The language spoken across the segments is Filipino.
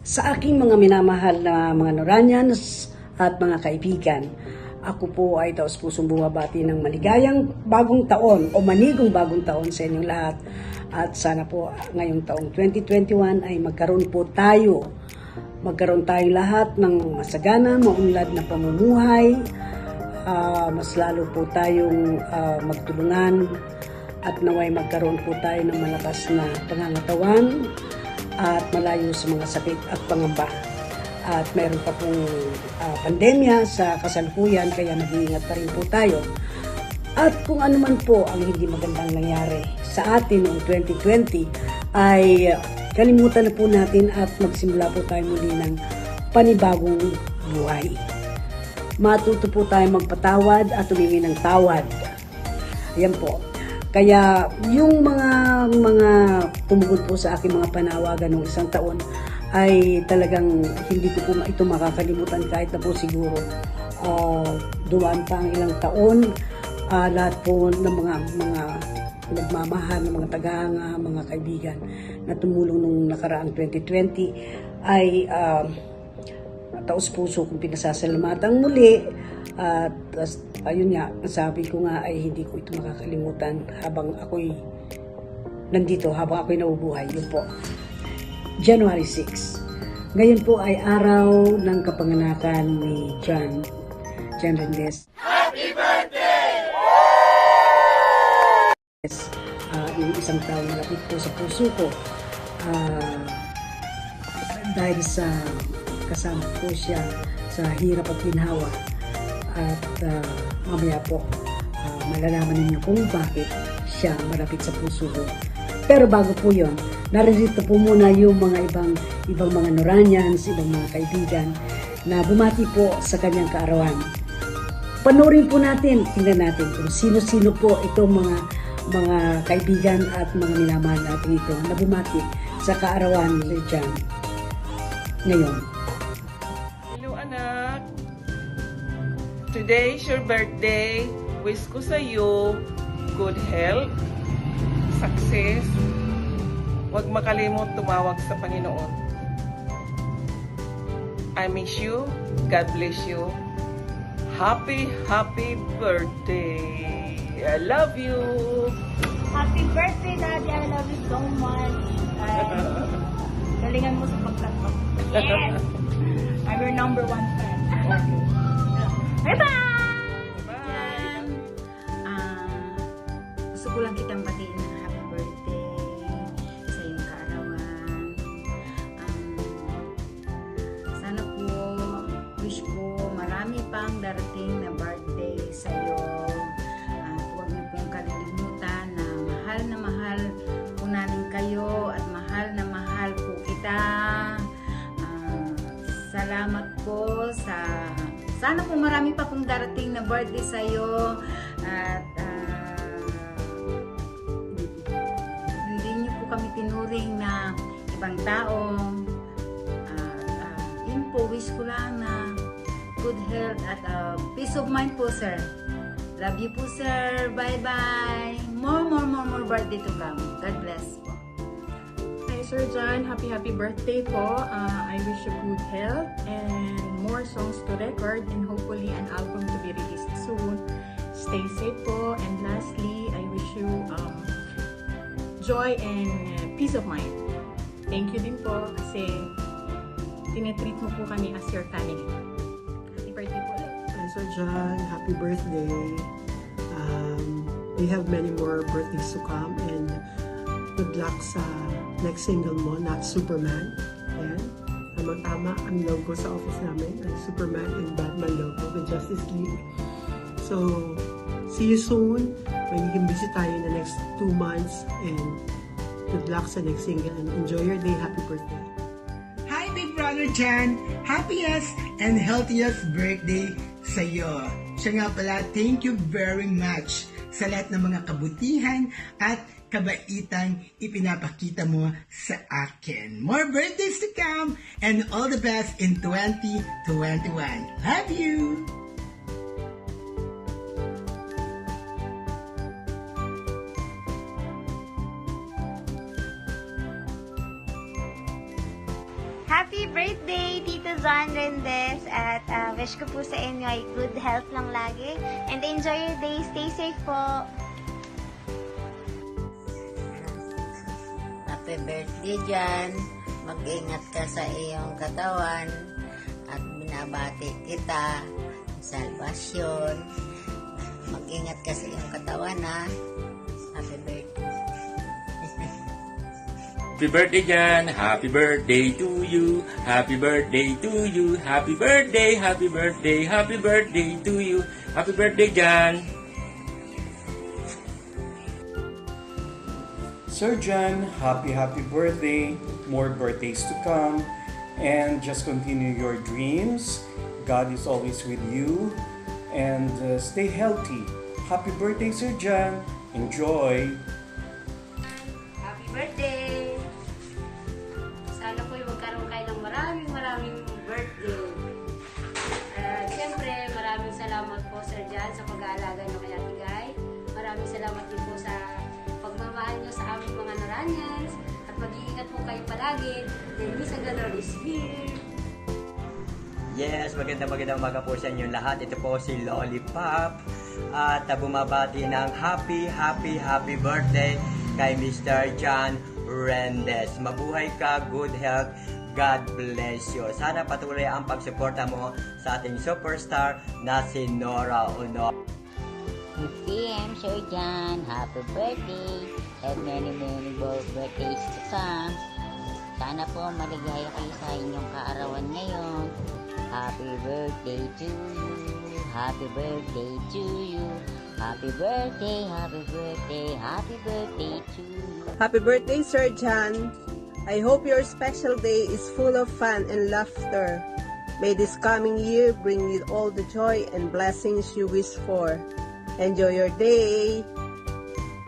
Sa aking mga minamahal na mga Noranians at mga kaibigan, ako po ay taos-pusong bumabati ng maligayang bagong taon o manigong bagong taon sa inyong lahat. At sana po ngayong taong 2021 ay magkaroon tayo lahat ng masagana, maunlad na pamumuhay, mas lalo po tayong magtulungan at naway magkaroon po tayo ng malakas na pangangatawan at malayo sa mga sakit at pangamba. At meron pa pong pandemya sa kasalukuyan, kaya mag-iingat pa rin po tayo. At kung ano man po ang hindi magandang nangyari sa atin noong 2020, ay kalimutan na po natin at magsimula po tayo muli ng panibagong buhay. Matuto po tayo magpatawad at humingi ng tawad. Ayan po. Kaya yung mga tumugod po sa aking mga panawagan ng isang taon ay talagang hindi ko po ito makakalimutan kahit na po siguro dumaan pa ang ilang taon. Lahat po ng mga nagmamahal, ng mga tagahanga, mga kaibigan na tumulong nung nakaraang 2020 ay taos-puso kong pinasasalamatan muli. At ayun nga, sabi ko nga ay hindi ko ito makakalimutan habang ako'y nandito, habang ako'y nabubuhay. Yun po, January 6. Ngayon po ay araw ng kapanganakan ni John Rendez. Happy birthday! Yung isang taong malapit po sa puso ko. Dahil sa kasama ko siya sa hirap at ginhawa. At mamaya po, malalaman ninyo kung bakit siya malapit sa puso ko. Pero bago po yon, naririto po muna yung mga ibang mga Noranians, ibang mga kaibigan na bumati po sa kanyang kaarawan. Panoorin po natin, tingnan natin kung sino-sino po itong mga kaibigan at mga minamahal natin ito na bumati sa kaarawan ni John ngayon. Hello anak! Today is your birthday. Wish ko sa iyo good health, success. Huwag makalimot tumawag sa Panginoon. I miss you. God bless you. Happy birthday. I love you. Happy birthday, Daddy. I love you so much. Galingan mo sa pagkakas. Yes! I'm your number one fan. Bye-bye! Bye. Gusto ko lang kitang batiin ng happy birthday sa iyong kaarawan. Sana po, wish ko marami pang darating na birthday sa iyo. At huwag niyo pong kalilimutan na mahal po namin kayo at mahal po kita. Salamat po sana po marami pa pong darating na birthday sa iyo at hindi niyo po kami tinuring na ibang tao. Yun po, wish ko lang na good health at peace of mind po, sir. Love you po, sir. Bye-bye. More birthday to come. God bless po. Hi Sir John, happy birthday po. I wish you good health and more songs to record and hopefully an album to be released soon. Stay safe po, and lastly, I wish you joy and peace of mind. Thank you din po kasi tinetreat mo po kami as your family. Happy birthday po ulit. Hi Sir John, happy birthday. We have many more birthdays to come, and good luck sa next single mo, Not Superman. Ayan. Tama-tama ang logo sa office namin, ang Superman and Batman logo, the Justice League. So, see you soon. Magiging busy tayo in the next 2 months, and good luck sa next single, and enjoy your day. Happy birthday. Hi, Big Brother Jan! Happiest and healthiest birthday sa iyo. Siya nga pala, thank you very much sa lahat ng mga kabutihan at kabaitang ipinapakita mo sa akin. More birthdays to come and all the best in 2021. Love you! Happy birthday, Tito John Rendez. At wish ko po sa inyo ay good health lang lagi. And enjoy your day. Stay safe po. Happy birthday Jan. Mag-ingat ka sa iyong katawan at binabati kita sa salvasyon. Mag-ingat ka sa iyong katawan ha. Happy birthday. Happy birthday, Jan! Happy birthday to you! Happy birthday to you! Happy birthday! Happy birthday! Happy birthday to you! Happy birthday, Jan! Sir Jan, happy birthday! More birthdays to come, and just continue your dreams. God is always with you, and stay healthy. Happy birthday, Sir Jan! Enjoy! Happy birthday! Sana po magkaroon kayo ng maraming birthday. Siyempre, maraming salamat po Sir Jan sa pag-aalaga nyo kay Ate Guy. Maraming salamat din po sa pagmamahal nyo sa aming mga Noranians. At mag-iingat po kayo palagi. Denise Agador is here. Yes, magandang umaga po sa inyo lahat. Ito po si Lollipop. At bumabati ng happy birthday kay Mr. John Rendez. Mabuhay ka, good health, God bless you. Sana patuloy ang pagsuporta mo sa ating superstar na si Nora Honor. PM Sir John, happy birthday and many more birthdays to come. Sana po maligaya kayo sa inyong kaarawan ngayon. Happy birthday to you. Happy birthday to you. Happy birthday, happy birthday, happy birthday to you. Happy birthday, Sir John. I hope your special day is full of fun and laughter. May this coming year bring you all the joy and blessings you wish for. Enjoy your day.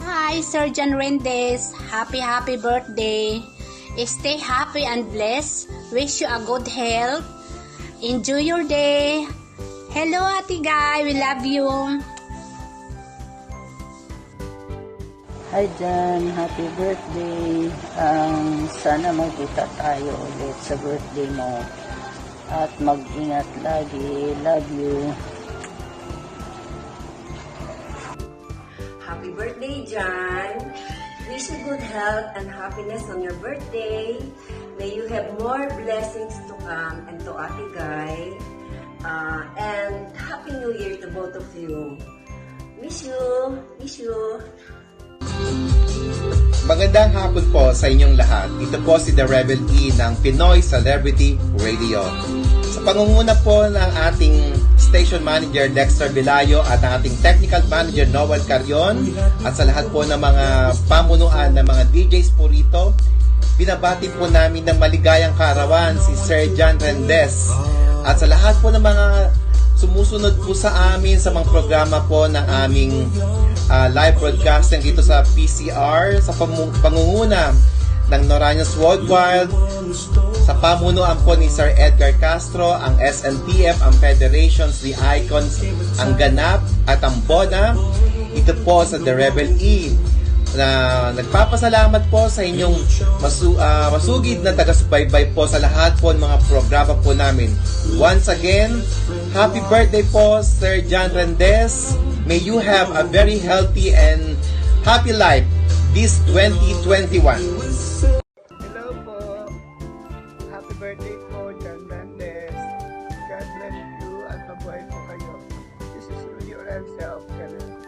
Hi, Sir John Rendez. Happy birthday. Stay happy and blessed. Wish you a good health. Enjoy your day. Hello, Ate Guy. We love you. Hi Jan, happy birthday. Sana magkita tayo ulit sa birthday mo. At mag-ingat lagi. Love you. Happy birthday, Jan. Wish you good health and happiness on your birthday. May you have more blessings to come and to Ate Guy. And Happy New Year to both of you. Wish you. Magandang hapon po sa inyong lahat. Ito po si The Rebel E ng Pinoy Celebrity Radio. Sa pangunguna po ng ating Station Manager Dexter Vilayo at ang ating Technical Manager Noel Carion at sa lahat po ng mga pamunuan ng mga DJs po rito, binabati po namin ng maligayang kaarawan si Sir John Rendez at sa lahat po ng mga sumusunod po sa amin sa mga programa po ng aming live broadcasting dito sa PCR sa pangunguna ng Noranians Worldwide, sa pamunuan po ni Sir Edgar Castro, ang SNTF, ang Federations, the Icons, ang Ganap at ang Bona. Ito po sa The Rebel E na nagpapasalamat po sa inyong masugid na taga-subaybay po sa lahat po ng mga programa po namin. Once again, happy birthday po Sir John Rendez. May you have a very healthy and happy life this 2021. Hello po. Happy birthday po, John Rendez. God bless you at mabuhay po kayo. This is Rudy Orense of Canada.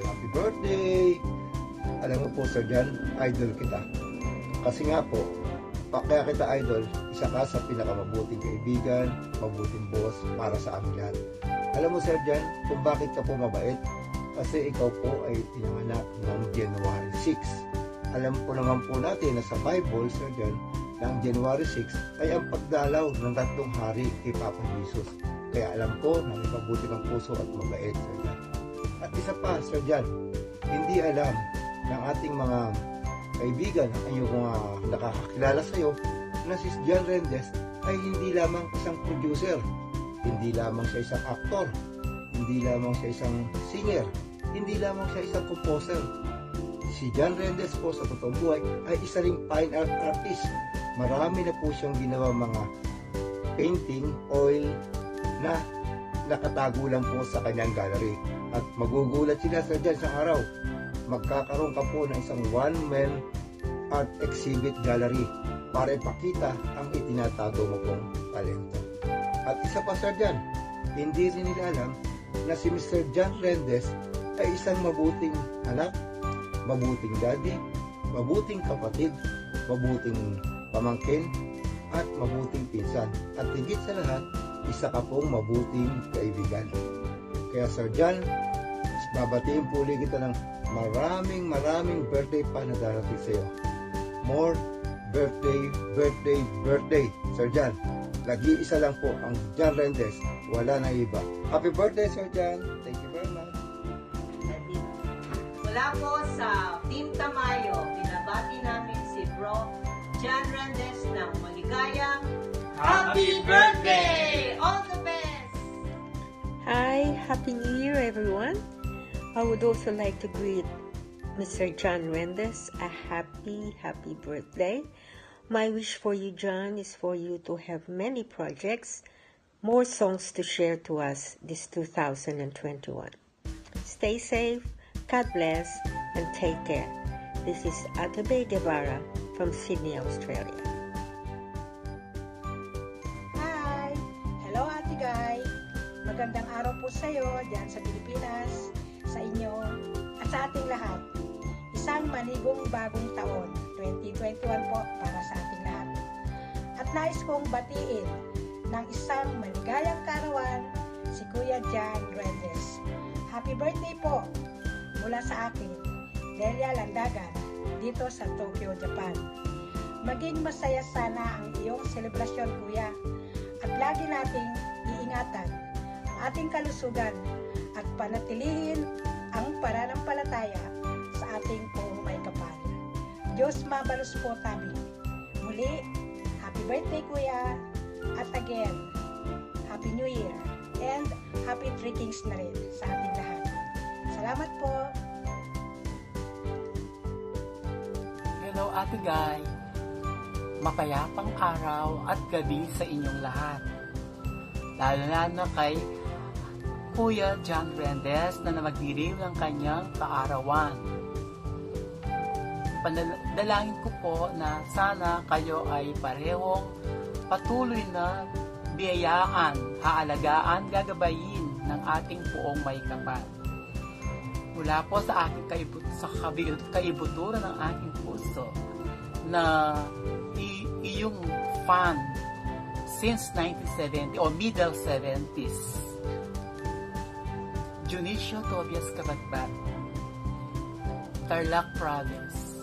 Happy birthday! Alam mo po, Sir John, idol kita. Kasi nga po, kaya kita idol, isa ka sa pinakamabuting kaibigan, mabuting boss para sa amin lahat. Alam mo, Sir John, kung bakit ka po mabait? Kasi ikaw po ay pinanganak ng January 6. Alam po naman po natin na sa Bible, Sir John, na ang January 6 ay ang pagdalaw ng 3 hari kay Papa Jesus. Kaya alam ko na may mabuti kang puso at mabait, Sir John. At isa pa, Sir John, hindi alam ng ating mga kaibigan ay yung mga nakakakilala sa iyo na si John Rendez ay hindi lamang isang producer, hindi lamang siya isang actor, hindi lamang siya isang singer, hindi lamang siya isang composer. Si John Rendes po sa totoong buhay ay isa ring fine art artist. Marami na po siyang ginawa mga painting, oil na nakatago lang po sa kanyang gallery. At magugulat sila sa dyan sa araw. Magkakaroon ka po ng isang one-man art exhibit gallery para ipakita ang itinatago mo pong talento. At isa pa sir dyan, hindi rin nila alam na si Mr. John Rendes ay isang mabuting anak, mabuting daddy, mabuting kapatid, mabuting pamangkin, at mabuting pinsan. At higit sa lahat, isa ka pong mabuting kaibigan. Kaya Sir John, babatiin po ulit kita ng maraming birthday pa na darating sa iyo. More birthday, Sir John. Lagi-isa lang po ang John Rendes, wala na iba. Happy birthday, Sir John. Thank you very much. Mula po sa Team Tamayo, binabati namin si Bro John Rendes ng maligayang Happy Birthday! All the best! Hi, Happy New Year everyone. I would also like to greet Mr. John Rendes a happy birthday. My wish for you, John, is for you to have many projects, more songs to share to us this 2021. Stay safe, God bless, and take care. This is Atabey Guevara from Sydney, Australia. Hi! Hello, Ate Guy! Magandang araw po sa iyo dyan sa Pilipinas, sa inyo, at sa ating lahat. Isang maligong bagong taon, 2021 po para sa ating lahat. At nais kong batiin ng isang maligayang kaarawan si Kuya John Rendes. Happy birthday po mula sa akin, Delia Landagan, dito sa Tokyo, Japan. Maging masaya sana ang iyong selebrasyon, Kuya, at lagi nating iingatan ang ating kalusugan at panatilihin ang pananampalataya sa ating buong may kapal. Diyos mabalos po tabi. Muli, happy birthday, Kuya, at again, Happy New Year, and Happy Three Kings na rin sa ating lahat. Salamat po! Hello, Ate Guy! Mapayapang araw at gabi sa inyong lahat. Lalo na kay Kuya John Rendes na magdiriw ng kanyang kaarawan. Panalangin ko po na sana kayo ay parehong patuloy na biyayaan, haalagaan, gagabayin ng ating poong may kapal. Mula po sa aking kaibuturan ng aking puso na iyong fan since 1970 o middle 70s. Junicio Tobias Kabagbat, Tarlac Province.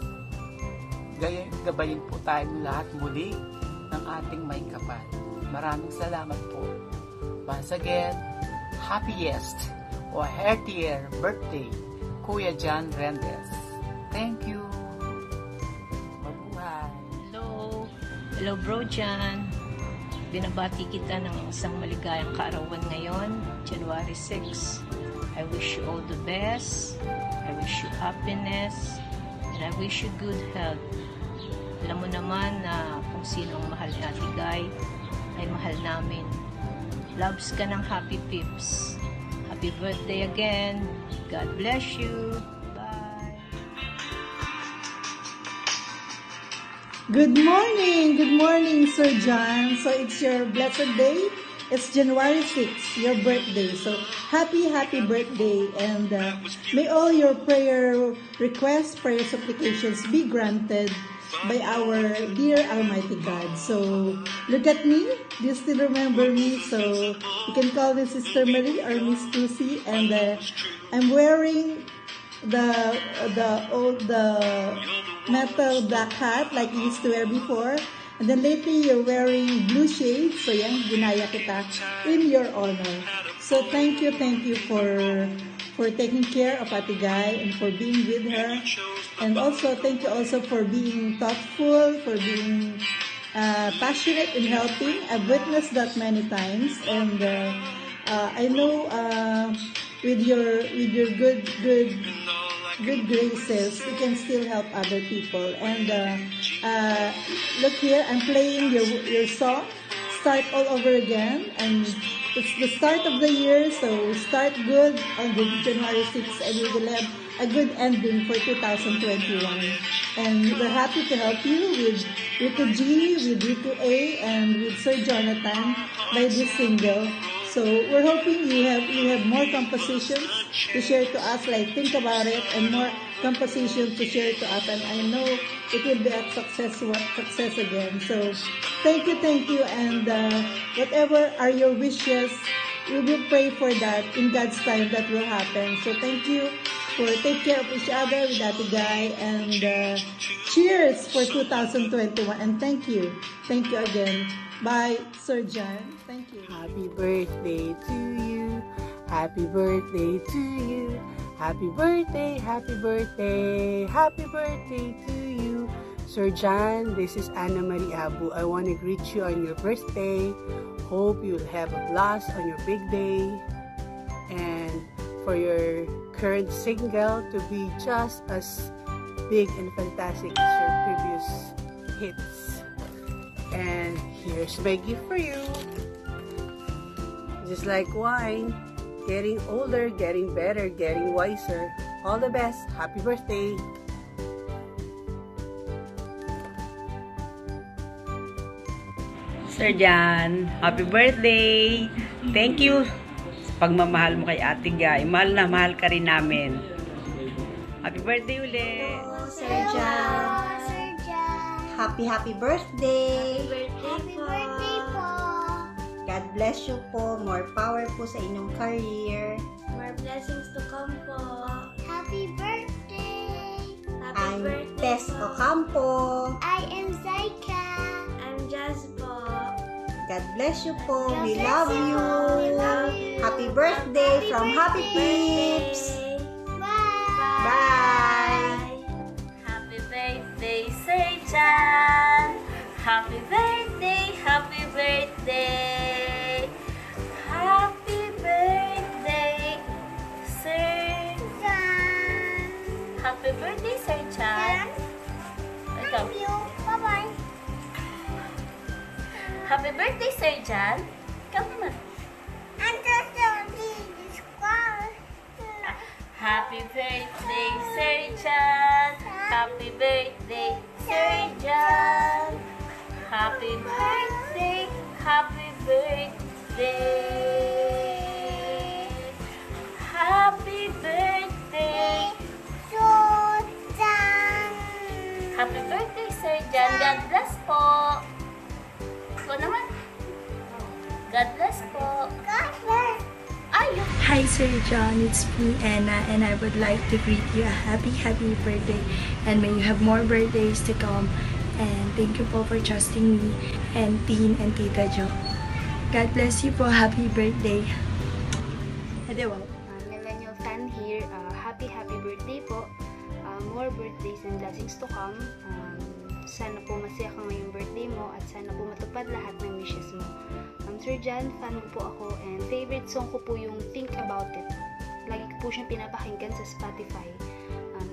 Gabayin po tayong lahat muli ng ating may kapal. Maraming salamat po. Once again, happiest o heartier birthday, Kuya John Rendes. Thank you. Mabuhay. Hello Bro John. Binabati kita ng isang maligayang kaarawan ngayon, January 6. I wish you all the best. I wish you happiness. And I wish you good health. Alam mo naman na kung sinong mahal ni Ate Guy, ay mahal namin. Loves ka ng Happy Pips. Happy birthday again. God bless you. Bye. Good morning, Sir John. So it's your blessed day. It's January 6, your birthday. So happy birthday, and may all your prayer requests, prayer supplications be granted by our dear Almighty God. So look at me. Do you still remember me? So you can call me Sister Marie or Miss Lucy, and I'm wearing the metal black hat like you used to wear before. And then lately, you're wearing blue shades. So yan, ginaya kita in your honor. So thank you for taking care of Ate Guy and for being with her. And also, thank you also for being thoughtful, for being passionate in helping. I've witnessed that many times. And I know with your good good graces, you can still help other people. And look here, I'm playing your song, Start All Over Again. And it's the start of the year, so start good on the January 6th, and you will have a good ending for 2021. And we're happy to help you with Rico G, with Rico A, and with Sir Jonathan by this single. So we're hoping you have more compositions to share to us, like Think About It, and more compositions to share to us. And I know it will be a success again. So thank you, and whatever are your wishes, we will pray for that. In God's time, that will happen. So thank you for take care of each other with Ate Guy, and cheers for 2021. And thank you again. Bye, Sir John. Thank you. Happy birthday to you. Happy birthday to you. Happy birthday, happy birthday, happy birthday to you. Sir John, this is Anna Marie Abu. I want to greet you on your birthday. Hope you'll have a blast on your big day. And for your current single to be just as big and fantastic as your previous hits. And here's my gift for you. Just like wine, getting older, getting better, getting wiser. All the best. Happy birthday. Sir John, happy birthday. Thank you sa pagmamahal mo kay Ate Guy. Mahal na mahal ka rin namin. Happy birthday ulit. Sir John. Happy birthday! Happy birthday po! God bless you po. More power po sa inyong career. More blessings to come po. Happy birthday! I'm Tess Ocampo. I am Zaika. I'm Jazz po. God bless you po. God We bless love you. you. We love you. Happy birthday from Happy Peeps. Bye! Bye! Happy birthday, Sir John. Happy birthday, happy birthday. Happy birthday, Sir John. Happy birthday, Sir John. Love you. Bye-bye. Happy birthday, Sir John. Come naman. Happy birthday, Sir John. Happy birthday, Sir John. Happy birthday, happy birthday. Happy birthday, Sir John. happy birthday, Sir John. God bless po. Ikaw naman. God bless po. God bless. Hi Sir John, it's me Anna, and I would like to greet you a happy birthday, and may you have more birthdays to come, and thank you po for trusting me and Teen and Tita Jo. God bless you po. Happy birthday. Adewa. Millennial fan here, happy birthday po. More birthdays and blessings to come. Sana po masaya ka ngayong birthday mo at sana po matupad lahat ng wishes mo. Sir John, fan mo po ako, and favorite song ko po yung Think About It. Lagi ko po siyang pinapakinggan sa Spotify.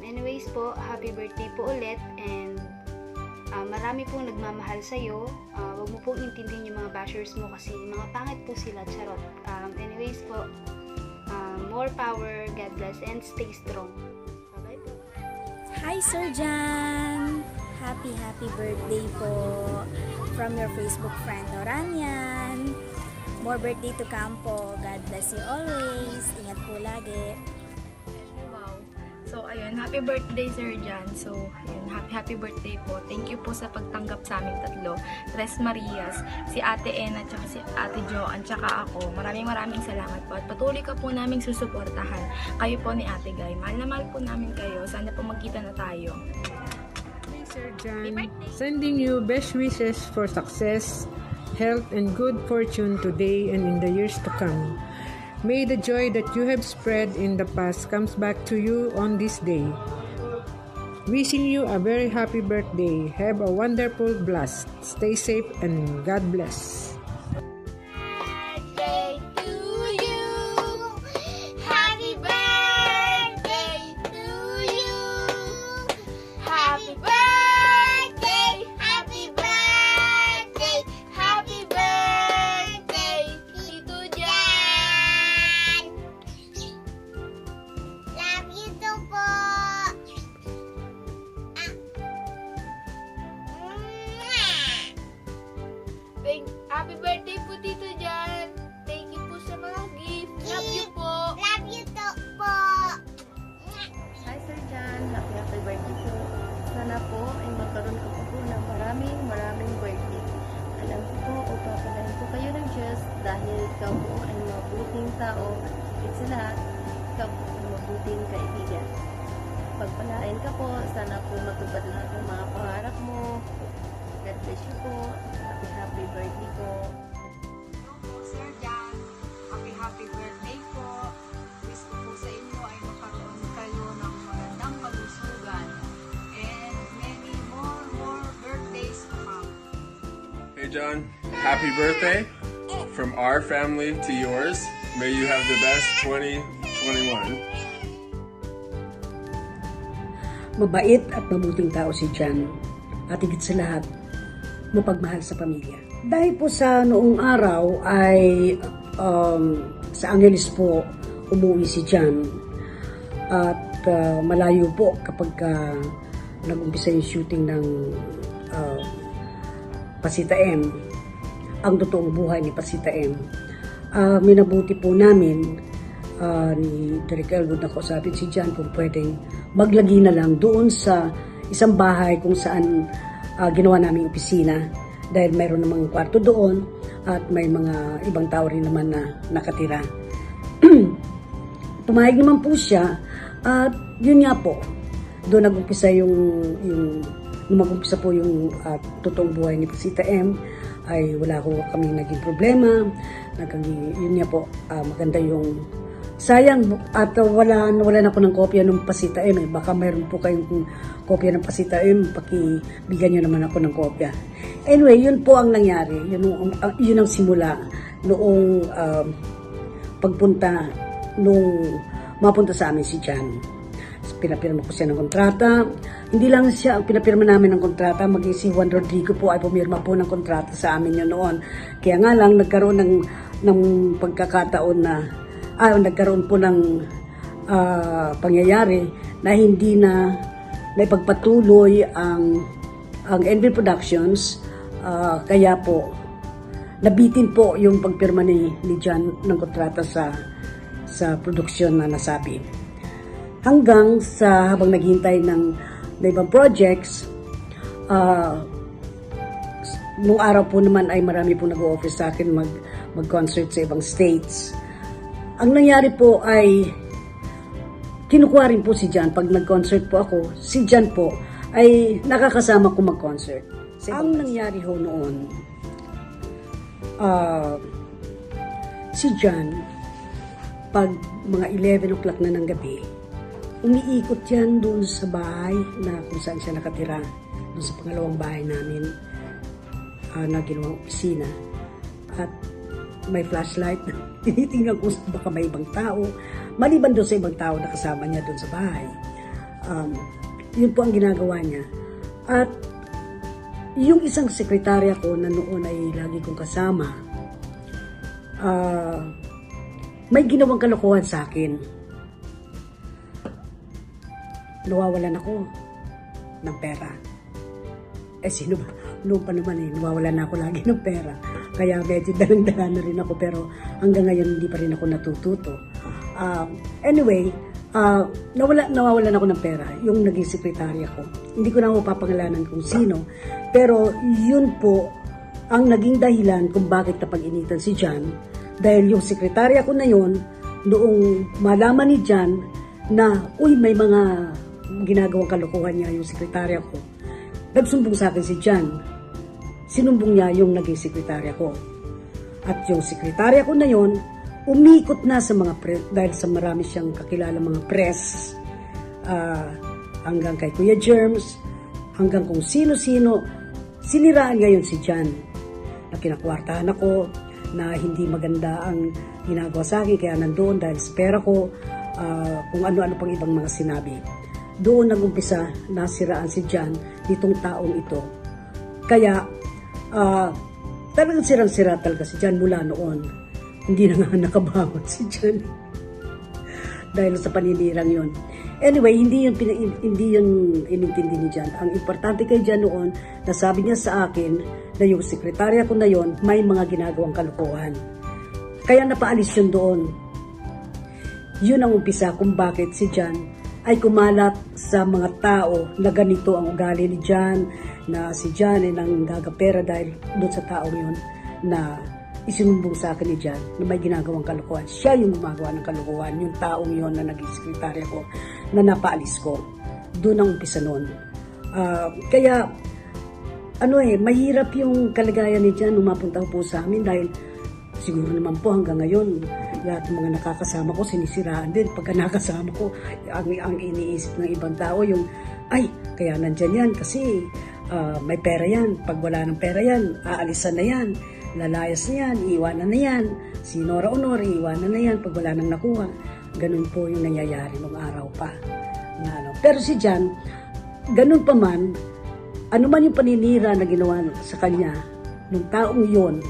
Anyways po, happy birthday po ulit, and marami pong nagmamahal sa'yo. Huwag mo pong intindihin yung mga bashers mo kasi mga pangit po sila, charot. Anyways po, more power, God bless, and stay strong. Bye-bye po. Hi Sir John! Happy birthday po from your Facebook friend Noranyan. More birthday to come po. God bless you always. Ingat po lagi. Wow. So, ayun, happy birthday Sir John. So, ayun, happy birthday po. Thank you po sa pagtanggap sa aming tatlo. Tres Marias, si Ate Ena, tsaka si Ate Jo, at tsaka ako. Maraming salamat po. At patuloy ka po naming susuportahan. Kayo po ni Ate Guy. Mahal na mahal po namin kayo. Sana po magkita na tayo. Sir John, sending you best wishes for success, health, and good fortune today and in the years to come. May the joy that you have spread in the past comes back to you on this day. Wishing you a very happy birthday. Have a wonderful blast. Stay safe and God bless. Birthday to you. Happy birthday to you. sana po ay magkaroon ka po ng maraming birthday. Alam ko po, upapalain po kayo ng Diyos dahil ikaw po ay mabuting tao at higit sa lahat, ikaw po ay mabuting kaibigan. Pagpalain ka po, sana po matupad lahat ng mga pangarap mo. God bless you po. Happy birthday po. Sir John, happy birthday po. Wish ko po sa inyo ay makaroon kayo ng magandang kalusugan and many more birthdays to come. Hey John, happy birthday from our family to yours. May you have the best 2021. Mabait at mabuting tao si John at higit sa lahat, mapagmahal sa pamilya. Dahil po sa noong araw ay sa Angeles po umuwi si John at malayo po kapag nag-umpisa yung shooting ng Pasita M, ang totoong buhay ni Pasita M. Minabuti po namin ni Derek Elwood na kausapin si John kung pwedeng maglagi na lang doon sa isang bahay kung saan ginawa naming opisina dahil mayroon namang kwarto doon at may mga ibang tao rin naman na nakatira. Pumayag naman po siya at yun nga po, doon nag-umpisa nung mag-umpisa po yung totoong buhay ni Pasita M ay wala ko kami naging problema. Yun nga po, maganda yung sayang at wala na ako ng kopya ng Pasita M. Baka mayroon po kayong kopya ng Pasita M, pakibigyan nyo naman ako ng kopya. Anyway, yun po ang nangyari. Yun ang simula noong mapunta sa amin si John. Pinapirma ko siya ng kontrata. Hindi lang siya ang pinapirma namin ng kontrata, maging si Juan Rodrigo po ay pumirma po ng kontrata sa amin yun noon. Kaya nga lang nagkaroon ng pagkakataon na nagkaroon po ng pangyayari na hindi na ipagpatuloy ang NB Productions, kaya po nabitin po yung pagpirma ni John ng kontrata sa produksyon na nasabi. Hanggang sa habang naghihintay ng ibang projects, nung araw po naman ay marami po nag-o-offer sa akin mag-concert sa ibang states. Ang nangyari po ay kinukuha rin po si John. Pag nag-concert po ako, si John po ay nakakasama ko mag-concert. Ang nangyari ho noon, si John, pag mga 11 o'clock na ng gabi, umiikot yan doon sa bahay na kung saan siya nakatira, doon sa pangalawang bahay namin na ginawang opisina. At may flashlight, tinitingnan ko baka may ibang tao, maliban doon sa ibang tao na kasama niya doon sa bahay. Yun po ang ginagawa niya. At yung isang sekretarya ko na noon ay lagi kong kasama, may ginawang kalokohan sa akin. Nawawalan ako ng pera. Sino ba? Noon pa naman nawawalan na ako lagi ng pera. Kaya medyo dalang-dala na rin ako, pero hanggang ngayon hindi pa rin ako natututo. Anyway, nawawalan ako ng pera, yung naging sekretarya ko. Hindi ko na ako papangalanan kung sino, pero yun po ang naging dahilan kung bakit napag-initan si John, dahil yung sekretarya ko na yun, noong malaman ni John na, may mga ginagawang kalokohan niya yung sekretarya ko, nagsumbong sa akin si John. Sinumbong niya yung naging sekretarya ko. At yung sekretarya ko na yon, umikot na sa mga press, dahil sa marami siyang kakilala mga press, hanggang kay Kuya Germs, hanggang kung sino-sino, siniraan ngayon si John. Na kinakwartahan ako, na hindi maganda ang ginagawa sa akin, kaya nandoon dahil sa pera ko, kung ano-ano pang ibang mga sinabi. Doon nag-umpisa nasiraan si John nitong taong ito. Kaya talagang sirang-sira talaga si John mula noon. Hindi na nga nakabangon si John dahil sa paninirang yon. Anyway, hindi yun inintindi ni John. Ang importante kay John noon, nasabi niya sa akin na yung sekretarya ko na yon may mga ginagawang kalokohan. Kaya napaalis yun doon. Yun ang umpisa kung bakit si John ay kumalat sa mga tao na ganito ang ugali ni John, na si John ay nanggagapera dahil doon sa tao yun na isinumbong sa akin ni John na may ginagawang kalokohan. Siya yung gumagawa ng kalokohan, yung taong yun na naging sekretarya ko, na napaalis ko. Doon ang umpisa nun. Kaya, mahirap yung kalagayan ni John nung mapunta po sa amin dahil siguro naman po hanggang ngayon, lahat ng mga nakakasama ko, sinisiraan din. Pagka nakasama ko, ang iniisip ng ibang tao, yung, ay, kaya nandyan yan kasi may pera yan. Pag wala ng pera yan, aalisan na yan. Lalayas na yan, iiwanan na yan. Si Nora Honor, iiwanan na yan pag wala nang nakuha. Ganun po yung nangyayari nung araw pa. Pero si John, ganun pa man, ano man yung paninira na ginawa sa kanya, nung taong yon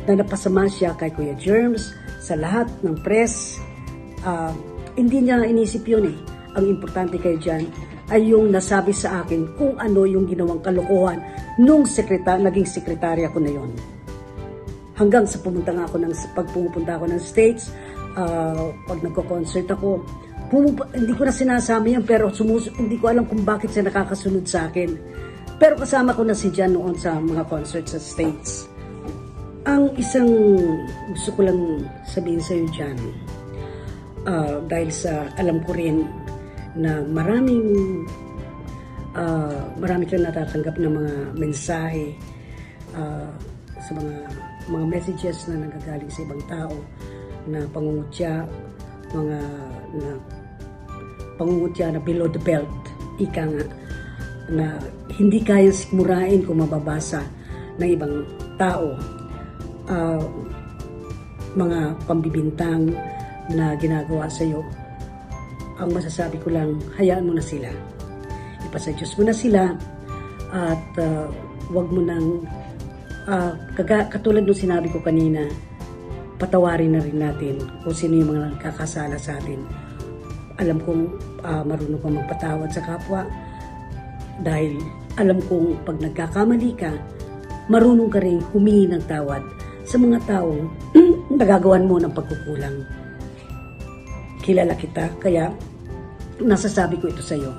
na napasama siya kay Kuya Germs, sa lahat ng press, hindi niya inisip yun eh. Ang importante kay John ay yung nasabi sa akin kung ano yung ginawang kalokohan nung naging sekretarya ko na yon. Hanggang sa pagpupunta ako ng States, pag nagko-concert ako, hindi ko na sinasama yan, pero hindi ko alam kung bakit siya nakakasunod sa akin. Pero kasama ko na si John noon sa mga concert sa States. Ang isang gusto ko lang sabihin sa iyo, John, dahil sa alam ko rin na marami kang natatanggap ng mga mensahe sa mga messages na nagagaling sa ibang tao na pangungutya na below the belt, ika nga, na hindi kayang sikmurain kung mababasa ng ibang tao. Mga pambibintang na ginagawa sa iyo, ang masasabi ko lang, hayaan mo na sila. Ipasa Diyos mo na sila at wag mo nang katulad nung sinabi ko kanina, patawarin na rin natin kung sino yung mga nagkakasala sa atin. Alam kong marunong kang magpatawad sa kapwa dahil alam kong pag nagkakamali ka, marunong ka rin humingi ng tawad sa mga taong nagagawan mo ng pagkukulang. Kilala kita, kaya nasasabi ko ito sa iyo.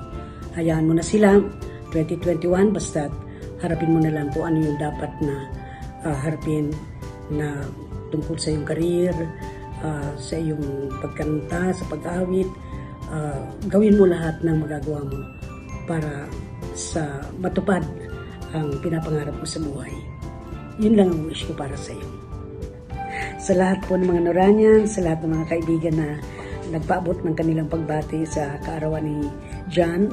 Hayaan mo na sila, 2021, basta harapin mo na lang kung ano yung dapat na harapin na tungkol sa iyong career, sa iyong pagkanta, sa pag-awit. Gawin mo lahat ng magagawa mo para sa matupad ang pinapangarap mo sa buhay. Yun lang ang wish ko para sa iyo. Sa lahat po ng mga Noranian, sa lahat ng mga kaibigan na nagpaabot ng kanilang pagbati sa kaarawan ni John,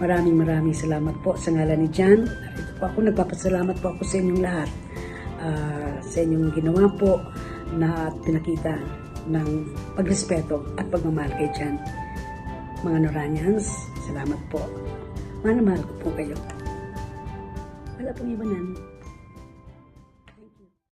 maraming salamat po sa ngalan ni John. Narito po ako, nagpapasalamat po ako sa inyong lahat. Sa inyong ginawa po na pinakita ng pagrespeto at pagmamahal kay John. Mga Noranians, salamat po. Mahal ko po kayo. Wala pong ibanan.